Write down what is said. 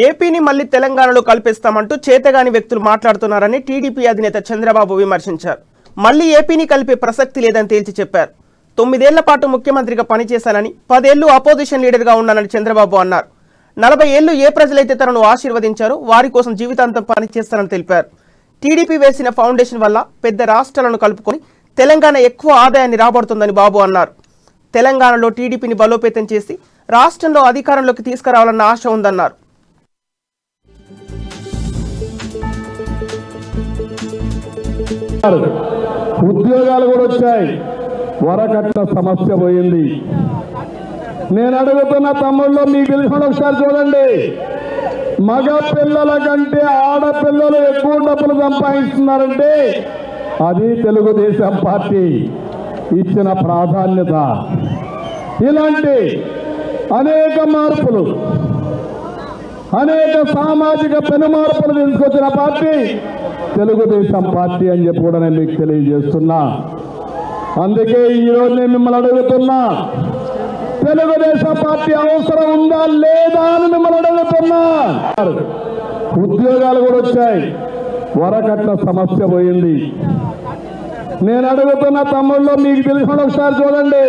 ఏపీని మళ్లీ తెలంగాణలో కలిపేస్తామంటూ చేతగాని వ్యక్తులు మాట్లాడుతున్నారని టీడీపీ అధినేత చంద్రబాబు విమర్శించారు. మళ్లీ ఏపీని కలిపే ప్రసక్తి లేదని తేల్చి చెప్పారు. 9 ఏళ్ల పాటు ముఖ్యమంత్రిగా పనిచేశానని, 10 ఏళ్లు అపోజిషన్ లీడర్గా ఉన్నానని చంద్రబాబు అన్నారు. 40 ఏళ్లు ఏ ప్రజలైతే తనను ఆశీర్వదించారో వారి కోసం జీవితాంతం పనిచేస్తానని తెలిపారు. టీడీపీ వేసిన ఫౌండేషన్ వల్ల పెద్ద రాష్ట్రాలను కలుపుకొని తెలంగాణ ఎక్కువ ఆదాయాన్ని రాబడుతుందని బాబు అన్నారు. తెలంగాణలో టీడీపీని బలోపేతం చేసి రాష్ట్రంలో అధికారంలోకి తీసుకురావాలన్న ఆశ ఉందన్నారు. ఉద్యోగాలు కూడా వచ్చాయి, వరకట్న సమస్య పోయింది. నేను అడుగుతున్న తమ్ముళ్ళు, మీకు తెలిసిన ఒకసారి చూడండి, మగ పిల్లల కంటే ఆడపిల్లలు ఎక్కువ డబ్బులు సంపాదిస్తున్నారంటే అది తెలుగుదేశం పార్టీ ఇచ్చిన ప్రాధాన్యత. ఇలాంటి అనేక మార్పులు, అనేక సామాజిక పెనుమార్పులు తీసుకొచ్చిన పార్టీ తెలుగుదేశం పార్టీ అని చెప్పి కూడా నేను మీకు తెలియజేస్తున్నా. అందుకే ఈరోజు నేను మిమ్మల్ని అడుగుతున్నా, తెలుగుదేశం పార్టీ అవసరం ఉందా లేదా అని మిమ్మల్ని అడుగుతున్నా. ఉద్యోగాలు కూడా వచ్చాయి, వరకట్న సమస్య పోయింది. నేను అడుగుతున్న తమ్ముళ్ళు, మీకు తెలిసిన ఒకసారి చూడండి,